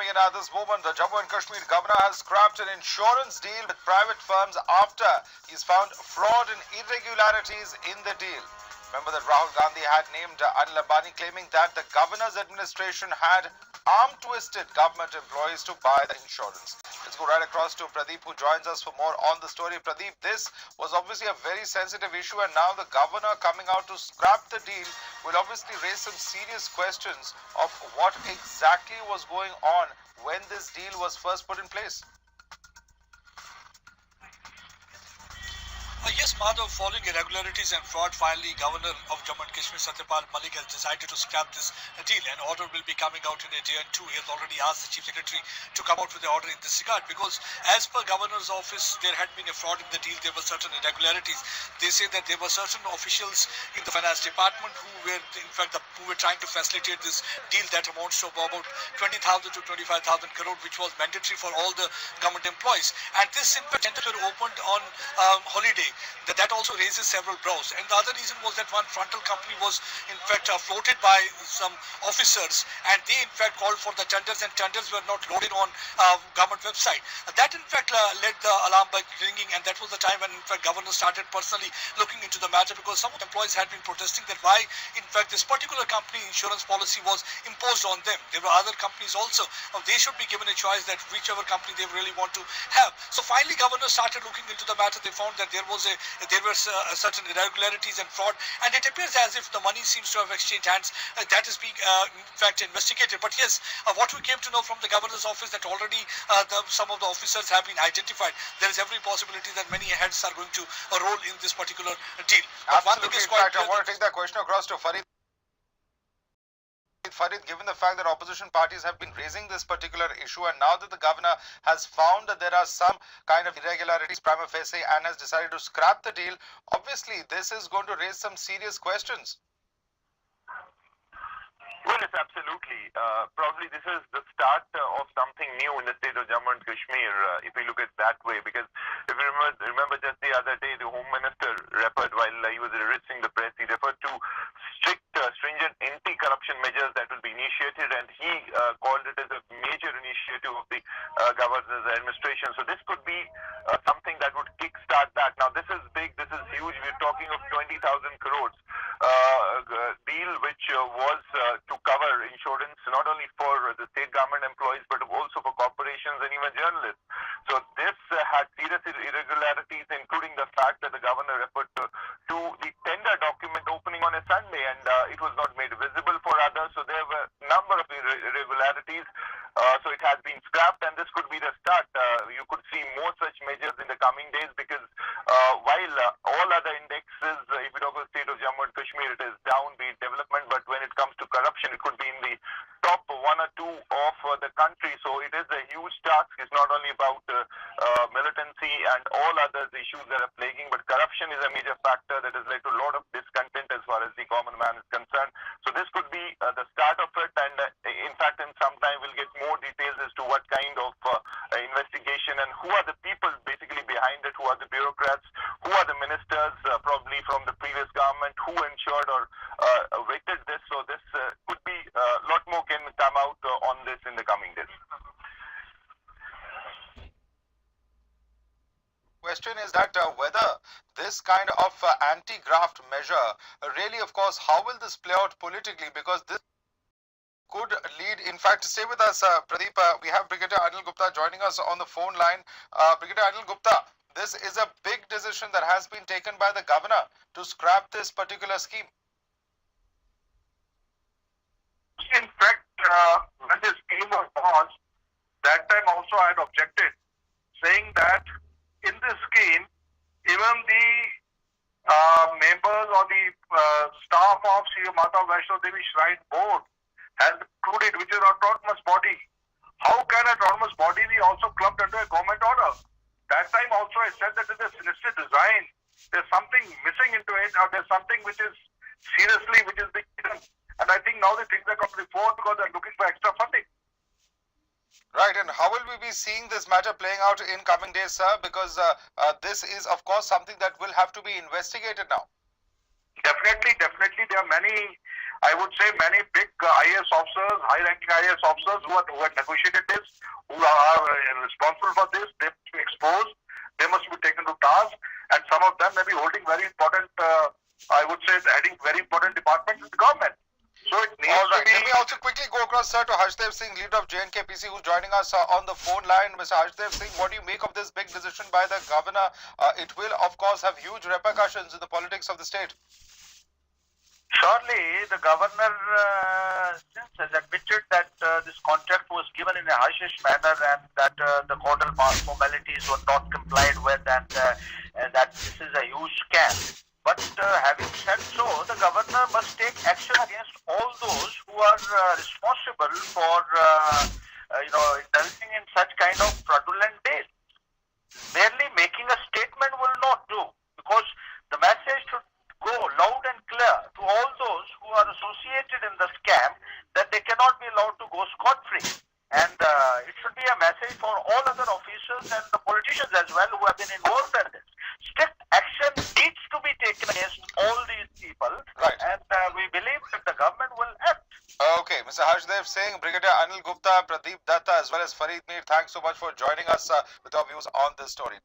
Coming in at this moment, the Jammu and Kashmir governor has scrapped an insurance deal with private firms after he's found fraud and irregularities in the deal. Remember that Rahul Gandhi had named ANIL AMBANI, claiming that the governor's administration had arm-twisted government employees to buy the insurance. Let's go right across to Pradeep, who joins us for more on the story. Pradeep, this was obviously a very sensitive issue, and now the governor coming out to scrap the deal will obviously raise some serious questions of what exactly was going on when this deal was first put in place. Yes, Madhav, following irregularities and fraud, finally, Governor of Jammu and Kashmir, Satya Pal Malik, has decided to scrap this deal. An order will be coming out in a day or two. He has already asked the Chief Secretary to come out with the order in this regard, because as per Governor's office, there had been a fraud in the deal. There were certain irregularities. They say that there were certain officials in the finance department who were, in fact, who were trying to facilitate this deal that amounts to about 20,000 to 25,000 crore, which was mandatory for all the government employees. And this, in fact, tenders were opened on holiday. That also raises several brows. And the other reason was that one frontal company was in fact floated by some officers, and they in fact called for the tenders, and tenders were not loaded on government website. That in fact led the alarm bell ringing, and that was the time when in fact governor started personally looking into the matter, because some of the employees had been protesting that why in fact this particular company insurance policy was imposed on them. There were other companies also. They should be given a choice that whichever company they really want to have. So finally governor started looking into the matter. They found that there were certain irregularities and fraud, and it appears as if the money seems to have exchanged hands. That is being in fact investigated. But yes, what we came to know from the governor's office, that already some of the officers have been identified. There is every possibility that many heads are going to roll in this particular deal. But absolutely. One thing is quite clear. I want to take that question across to Farid. Farid, given the fact that opposition parties have been raising this particular issue, and now that the governor has found that there are some kind of irregularities prima facie and has decided to scrap the deal, obviously this is going to raise some serious questions. Well, it's absolutely. Probably this is the start of something new in the state of Jammu and Kashmir, if we look at it that way. Because if you remember just the other day, the Home Minister referred, while he was addressing the press, he referred to strict, stringent anti-corruption measures that will be initiated, and he called it as a major initiative of the governor's administration. So this could be something that would kickstart that. Now, this is big, this is huge. We're talking of 20,000 crores deal, which was to cover insurance not only for the state government employees but also for corporations and even journalists. So this had serious irregularities, including the fact that the governor referred to the tender document opening on a Sunday, and it was not made visible for others. So there were a number of irregularities. So it has been scrapped, and this could be the start. You could see more such measures in the coming days, because while all other indexes, if you talk about the state of Jammu and Kashmir, it is down, be it development, but when it comes to corruption, it could be in the top one or two of the country. So it is a huge task. It's not only about militancy and all other issues that are plaguing, but corruption is a major factor that has led to a lot of discontent as far as the common man is concerned. So this could be the start of it, and in fact in some time we'll get more details as to what kind of investigation and who are the people basically behind it, who are the bureaucrats, who are the ministers probably from the previous government, who ensured or weighted this. So this could be a lot more can come out on this in the coming days. Question is that whether this kind of anti-graft measure really, of course, how will this play out politically, because this could lead, in fact, stay with us, Pradeep. We have Brigadier Anil Gupta joining us on the phone line. Brigadier Anil Gupta, this is a big decision that has been taken by the governor to scrap this particular scheme. In fact, when this scheme was launched, that time also I had objected, saying that in this scheme, even the members or the staff of Sri Mata Vaishno Devi Shrine Board has included, which is an autonomous body. How can an autonomous body be also clubbed under a government order? That time also I said that it is a sinister design. There's something missing into it, or there's something which is seriously, which is being done. And I think now the things are coming forward because they're looking for extra funding. Right, and how will we be seeing this matter playing out in coming days, sir? Because this is, of course, something that will have to be investigated now. Definitely. There are many I would say many big IAS officers, high-ranking IAS officers who had negotiated this, who are responsible for this, they must be exposed, they must be taken to task, and some of them may be holding very important, I would say, heading very important departments in the government. So it needs All right. to be... Let me also quickly go across, sir, to Harshdev Singh, leader of JNK PC, who's joining us on the phone line. Mr. Harshdev Singh, what do you make of this big decision by the governor? It will, of course, have huge repercussions in the politics of the state. Surely, the governor since has admitted that this contract was given in a hush-hush manner and that the caudal formalities were not complied with and that this is a huge scam. But having said so, the governor must take action against all those who are responsible for indulging in such kind of fraudulent deals. Merely making a statement will not do, because the message should go loud and clear to all those who are associated in the scam that they cannot be allowed to go scot-free. And it should be a message for all other officials and the politicians as well who have been involved in this. Strict action needs to be taken against all these people, right. And we believe that the government will act. Okay, Mr. Harshdev Singh, Brigadier Anil Gupta, Pradeep Datta, as well as Farid Mir, thanks so much for joining us with our views on this story.